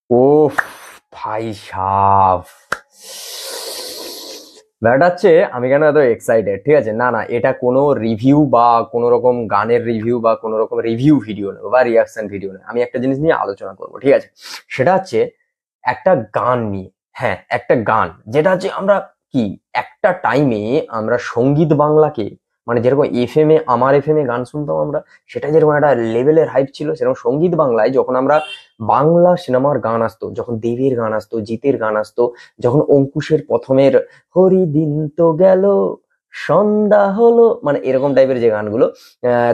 ওফ ভাই সাব, ব্যাপারটা হচ্ছে আমি কেন এত এক্সাইটেড, ঠিক আছে? না না, এটা কোনো রিভিউ বা কোনো রকম গানের রিভিউ বা কোনো রকম রিভিউ ভিডিও নেই বা রিয়াকশন ভিডিও নেই। আমি একটা জিনিস নিয়ে আলোচনা করবো, ঠিক আছে? সেটা হচ্ছে একটা গান নিয়ে। হ্যাঁ, একটা গান, যেটা হচ্ছে আমরা কি একটা টাইমে আমরা সঙ্গীত বাংলাকে, মানে যেরকম এফএম এ, আমার এফএম এ গান শুনতাম আমরা, সেটা যেরকম একটা লেভেলের হাইপ ছিল, সেরকম সঙ্গীত বাংলায় যখন আমরা বাংলা সিনেমার গান আসতো, যখন দেবের গান আসতো, জিতের গান আসতো, যখন অঙ্কুশের প্রথমের হরিদিন তো গেল, সন্ধ্যা হলো, মানে এরকম টাইপের যে গানগুলো,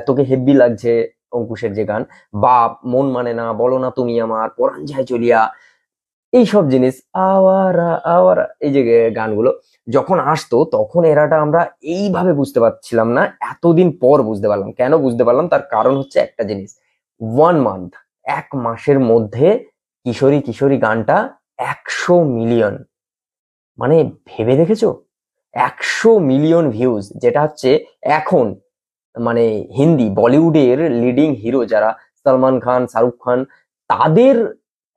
তোকে হেব্বি লাগছে অঙ্কুশের যে গান, বা মন মানে না, বলো না তুমি আমার, পরাণ যায় চলিয়া, এইসব জিনিস, আওয়ারা আওয়ারা, এই যে গানগুলো যখন আসতো, তখন এরাটা আমরা এইভাবে বুঝতে পারছিলাম না। এতদিন পর বুঝতে পারলাম। কেন বুঝতে পারলাম? তার কারণ হচ্ছে একটা জিনিস, 1 মান্থ, 1 মাসের মধ্যে কিশোরী কিশোরী গানটা 100 মিলিয়ন, মানে ভেবে দেখেছো? 100 মিলিয়ন ভিউজ, যেটা হচ্ছে এখন মানে হিন্দি বলিউডের লিডিং হিরো যারা, সালমান খান, শাহরুখ খান, তাদের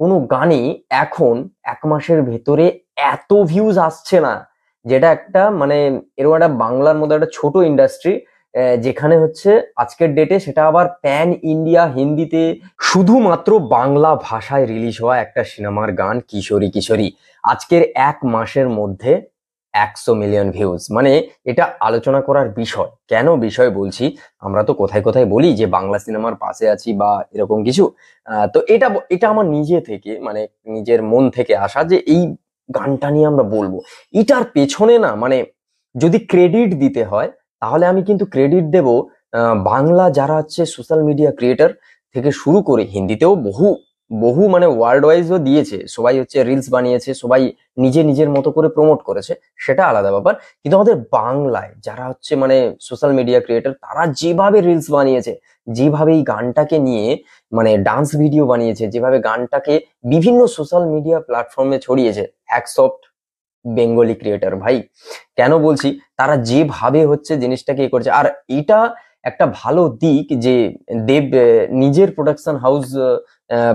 কোনো গানে এখন 1 মাসের ভেতরে এত ভিউজ আসছে না। যেটা একটা মানে এরকম একটা বাংলার মধ্যে একটা ছোট ইন্ডাস্ট্রি, যেখানে হচ্ছে আজকের ডেটে সেটা আবার প্যান ইন্ডিয়া হিন্দিতে, শুধুমাত্র বাংলা ভাষায় রিলিজ হওয়া একটা সিনেমার গান কিশোরী কিশোরী, আজকের 1 মাসের মধ্যে 100 মিলিয়ন ভিউজ, মানে এটা আলোচনা করার বিষয়। কেন বিষয় বলছি? আমরা তো কোথায় কোথায় বলি যে বাংলা সিনেমার পাশে আছি বা এরকম কিছু, তো এটা এটা আমার নিজে থেকে, মানে নিজের মন থেকে আসা, যে এই গানটা নিয়ে আমরা বলবো। এটার পেছনে না, মানে যদি ক্রেডিট দিতে হয়, তাহলে আমি কিন্তু ক্রেডিট দেব বাংলা যারা হচ্ছে সোশ্যাল মিডিয়া ক্রিয়েটর থেকে শুরু করে, হিন্দিতেও বহু বহু মানে ওয়ার্ল্ড ওয়াইজও দিয়েছে, সবাই হচ্ছে রিলস বানিয়েছে, সবাই নিজে নিজের মতো করে প্রমোট করেছে, সেটা আলাদা ব্যাপার। কিন্তু আমাদের বাংলায় যারা হচ্ছে মানে সোশ্যাল মিডিয়া ক্রিয়েটর, তারা যেভাবে রিলস বানিয়েছে, যেভাবে এই গানটাকে নিয়ে মানে ডান্স ভিডিও বানিয়েছে, যেভাবে গানটাকে বিভিন্ন সোশ্যাল মিডিয়া প্ল্যাটফর্মে ছড়িয়েছে, হ্যাটস বেঙ্গলি ক্রিয়েটর ভাই। কেন বলছি? তারা যেভাবে হচ্ছে জিনিসটাকে এ করছে, আর এটা একটা ভালো দিক যে দেব নিজের production house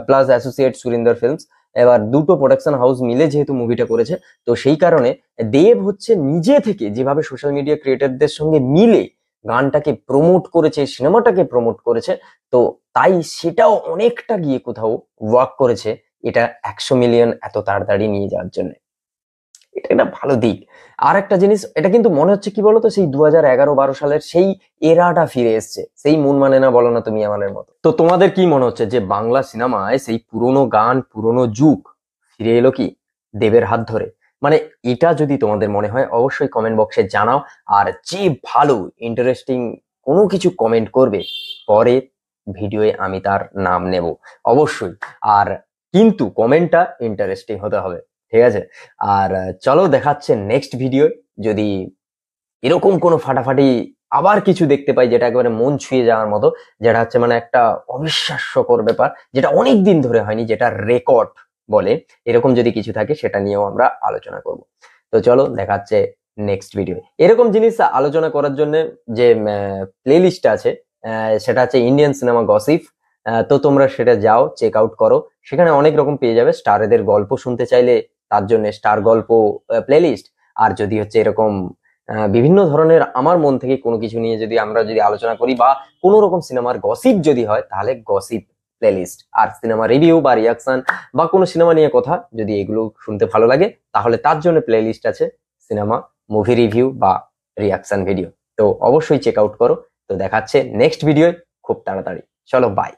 plus associate Surinder films, এবার দুটো প্রোডাকশন হাউস মিলে যেহেতু মুভিটা করেছে, তো সেই কারণে দেব হচ্ছে নিজে থেকে যেভাবে সোশ্যাল মিডিয়া ক্রিয়েটরদের সঙ্গে মিলে গানটাকে প্রমোট করেছে, সিনেমাটাকে প্রমোট করেছে, তো তাই সেটাও অনেকটা গিয়ে কোথাও ওয়ার্ক করেছে এটা 100 মিলিয়ন এত তাড়াতাড়ি নিয়ে যাওয়ার জন্য। এটা একটা ভালো দিক। আর একটা জিনিস, এটা কিন্তু মনে হচ্ছে কি বলতো, সেই 2011-12 সালের সেই এরাটা ফিরে এসছে, সেই মন মানে না, বলো না তুমি আমানের মতো। তো তোমাদের কি মনে হচ্ছে যে বাংলা সিনেমায় সেই পুরোনো গান, পুরোনো যুগ ফিরে এলো কি দেবের হাত ধরে? মানে এটা যদি তোমাদের মনে হয়, অবশ্যই কমেন্ট বক্সে জানাও। আর যে ভালো ইন্টারেস্টিং কোনো কিছু কমেন্ট করবে, পরে ভিডিওয়ে আমি তার নাম নেব অবশ্যই। আর কিন্তু কমেন্টটা ইন্টারেস্টিং হতে হবে, ঠিক আছে? আর চলো দেখাচ্ছে নেক্সট ভিডিও। যদি এরকম কোনো ফাটাফাটি আবার কিছু দেখতে পাই যেটা একেবারে মন ছুঁয়ে যাওয়ার মতো, যেটা হচ্ছে মানে একটা অবিশ্বাস্যকর ব্যাপার, যেটা অনেক দিন ধরে হয়নি, যেটা রেকর্ড বলে, এরকম যদি কিছু থাকে সেটা নিয়েও আমরা আলোচনা করব। তো চলো দেখাচ্ছে নেক্সট ভিডিও। এরকম জিনিস আলোচনা করার জন্য যে প্লে লিস্ট আছে, সেটা হচ্ছে ইন্ডিয়ান সিনেমা গসিপ। তো তোমরা সেটা যাও, চেক আউট করো, সেখানে অনেক রকম পেয়ে যাবে। স্টারেদের গল্প শুনতে চাইলে তার জন্য স্টার গল্প প্লেলিস্ট। আর যদি হচ্ছে এরকম বিভিন্ন ধরনের আমার মন থেকে কোনো কিছু নিয়ে যদি আমরা যদি আলোচনা করি, বা কোনো রকম সিনেমার গসিপ যদি হয়, তাহলে গসিপ প্লেলিস্ট। আর সিনেমা রিভিউ বা রিয়াকশন বা কোনো সিনেমা নিয়ে কথা যদি এগুলো শুনতে ভালো লাগে, তাহলে তার জন্য প্লেলিস্ট আছে, সিনেমা মুভি রিভিউ বা রিয়াকশন ভিডিও। তো অবশ্যই চেক আউট করো। তো দেখাচ্ছে নেক্সট ভিডিও খুব তাড়াতাড়ি। চলো বাই।